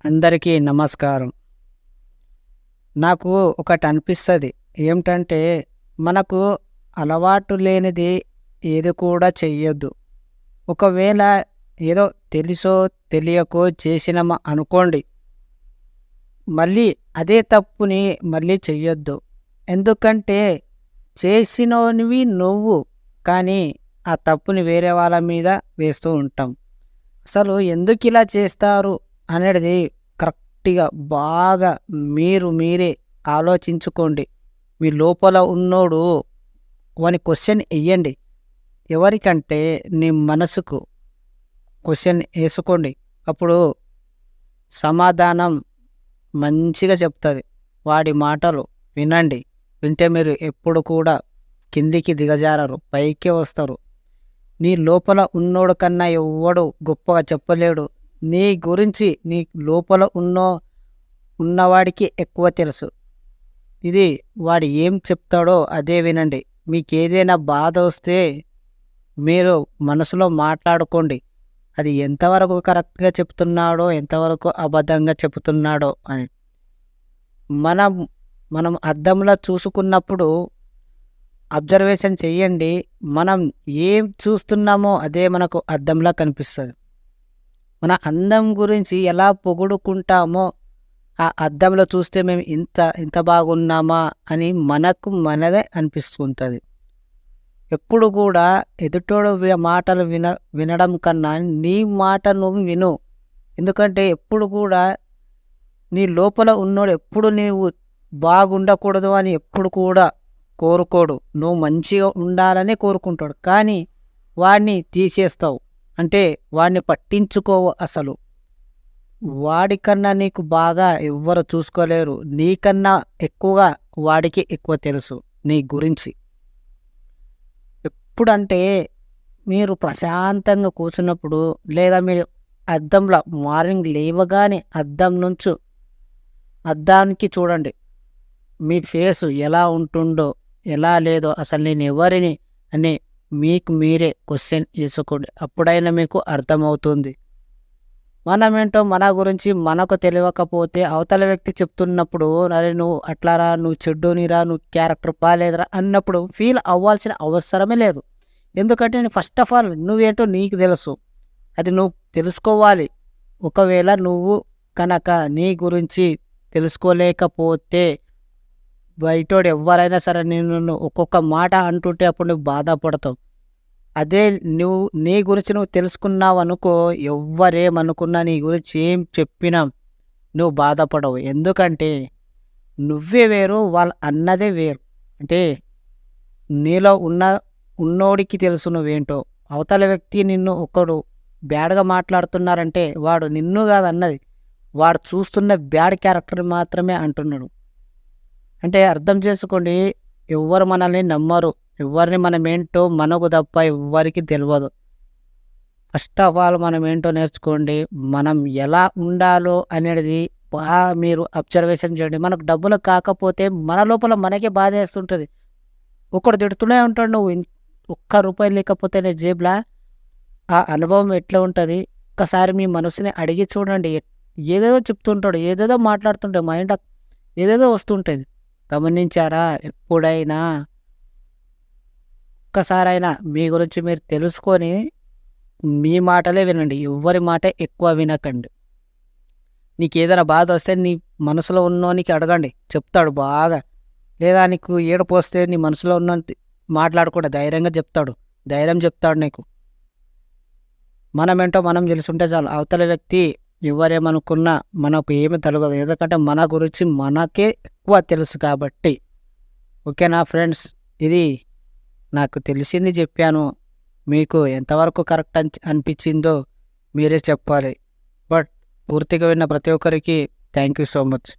అందరికీ నమస్కారం. నాకు ఒకటి అనిపిస్తుంది. ఏమిటంటే, మనకు అలవాటు లేనిది ఏది కూడా చెయ్యొద్దు. ఒకవేళ ఏదో తెలిసో తెలియకో చేసినామా అనుకోండి, మళ్ళీ అదే తప్పుని మళ్ళీ చెయ్యొద్దు. ఎందుకంటే చేసినోనివి నువ్వు, కానీ ఆ తప్పుని వేరే వాళ్ళ మీద వేస్తూ ఉంటాం. అసలు ఎందుకు ఇలా చేస్తారు అనేది కరెక్ట్గా బాగా మీరే ఆలోచించుకోండి. మీ లోపల ఉన్నోడు వాని క్వశ్చన్ వెయ్యండి. ఎవరికంటే నీ మనసుకు క్వశ్చన్ వేసుకోండి. అప్పుడు సమాధానం మంచిగా చెప్తుంది. వాడి మాటలు వినండి. వింటే మీరు ఎప్పుడు కూడా కిందికి దిగజారరు, పైకే వస్తారు. నీ లోపల ఉన్నోడు కన్నా ఎవ్వడు గొప్పగా చెప్పలేడు. నీ గురించి నీ లోపల ఉన్నవాడికి ఎక్కువ తెలుసు. ఇది వాడు ఏం చెప్తాడో అదే వినండి. మీకు ఏదైనా బాధ వస్తే మీరు మనసులో మాట్లాడుకోండి. అది ఎంతవరకు కరెక్ట్గా చెప్తున్నాడో, ఎంతవరకు అబద్ధంగా చెప్తున్నాడో అని. మనం మనం అద్దంలో చూసుకున్నప్పుడు అబ్జర్వేషన్ చెయ్యండి. మనం ఏం చూస్తున్నామో అదే మనకు అద్దంలో కనిపిస్తుంది. మన అందం గురించి ఎలా పొగుడుకుంటామో ఆ అద్దంలో చూస్తే మేము ఇంత బాగున్నామా అని మనదే అనిపిస్తుంటుంది. ఎప్పుడు కూడా ఎదుటోడు మాటలు వినడం కన్నా నీ మాట నువ్వు విను. ఎందుకంటే ఎప్పుడు కూడా నీ లోపల ఉన్నోడు ఎప్పుడు నీవు బాగుండకూడదు అని ఎప్పుడు కూడా కోరుకోడు. నువ్వు మంచిగా ఉండాలని కోరుకుంటాడు, కానీ వాడిని తీసేస్తావు. అంటే వాడిని పట్టించుకోవు. అసలు వాడికన్నా నీకు బాగా ఎవ్వరు చూసుకోలేరు. నీకన్నా ఎక్కువగా వాడికి ఎక్కువ తెలుసు నీ గురించి. ఎప్పుడంటే మీరు ప్రశాంతంగా కూర్చున్నప్పుడు, లేదా మీరు అద్దంలో మార్నింగ్ లేవగానే అద్దానికి చూడండి. మీ ఫేసు ఎలా ఉంటుందో ఎలా లేదో, అసలు నేను ఎవరిని అని మీకు మీరే క్వశ్చన్ వేసుకోండి. అప్పుడైనా మీకు అర్థమవుతుంది. మనమేంటో మన గురించి మనకు తెలియకపోతే అవతల వ్యక్తి చెప్తున్నప్పుడు, అరే నువ్వు అట్లారా, నువ్వు చెడ్డోనిరా, నువ్వు క్యారెక్టర్ బాగాలేదురా అన్నప్పుడు ఫీల్ అవ్వాల్సిన అవసరమే లేదు. ఎందుకంటే ఫస్ట్ ఆఫ్ ఆల్ నువ్వేంటో నీకు తెలుసు. అది నువ్వు తెలుసుకోవాలి. ఒకవేళ నువ్వు కనుక నీ గురించి తెలుసుకోలేకపోతే బయటోడు ఎవరైనా సరే నిన్ను ఒక్కొక్క మాట అంటుంటే అప్పుడు నువ్వు బాధపడతావు. అదే నువ్వు నీ గురించి నువ్వు తెలుసుకున్నావు అనుకో, ఎవ్వరేమనుకున్నా నీ గురించి ఏం చెప్పినా నువ్వు బాధపడవు. ఎందుకంటే నువ్వే వేరు, వాళ్ళు అన్నదే వేరు. అంటే నీలో ఉన్నోడికి తెలుసు నువ్వేంటో. అవతల వ్యక్తి నిన్ను ఒకడు బ్యాడ్గా మాట్లాడుతున్నారంటే వాడు నిన్ను కాదు అన్నది, వాడు చూస్తున్న బ్యాడ్ క్యారెక్టర్ మాత్రమే అంటున్నాడు. అంటే అర్థం చేసుకోండి, ఎవ్వరు మనల్ని నమ్మరు. ఎవరిని మనం ఏంటో మనకు తప్ప ఎవ్వరికి తెలియదు. ఫస్ట్ ఆఫ్ ఆల్ మనం ఏంటో నేర్చుకోండి. మనం ఎలా ఉండాలో అనేది బాగా మీరు అబ్జర్వేషన్ చేయండి. మనకు డబ్బులు కాకపోతే మన లోపల మనకే బాధ వేస్తుంటుంది. ఒకడు తిడుతూనే ఉంటాడు, నువ్వు ₹1 లేకపోతే నీ జేబులా. ఆ అనుభవం ఎట్లా ఉంటుంది ఒక్కసారి మీ మనసుని అడిగి చూడండి. ఏదేదో చెప్తుంటాడు, ఏదేదో మాట్లాడుతుంటాడు, మైండ్ ఏదేదో వస్తుంటుంది. గమనించారా? ఎప్పుడైనా ఒక్కసారైనా మీ గురించి మీరు తెలుసుకొని మీ మాటలే వినండి. ఎవ్వరి మాట ఎక్కువ వినకండి. నీకు ఏదైనా బాధ వస్తే నీ మనసులో ఉన్నోనికి అడగండి, చెప్తాడు బాగా. లేదా నీకు ఏడుపు వస్తే నీ మనసులో ఉన్న మాట్లాడకుండా ధైర్యంగా చెప్తాడు, ధైర్యం చెప్తాడు నీకు. మనమేంటో మనం తెలుసుంటే చాలు. అవతల వ్యక్తి ఎవరేమనుకున్నా మనకు ఏమి తెలియదు. ఎందుకంటే మన గురించి మనకే ఎక్కువ తెలుసు కాబట్టి. ఓకేనా ఫ్రెండ్స్? ఇది నాకు తెలిసింది చెప్పాను. మీకు ఎంతవరకు కరెక్ట్ అనిపించిందో మీరే చెప్పాలి. బట్ పూర్తిగా విన్న ప్రతి ఒక్కరికి థ్యాంక్ యూ సో మచ్.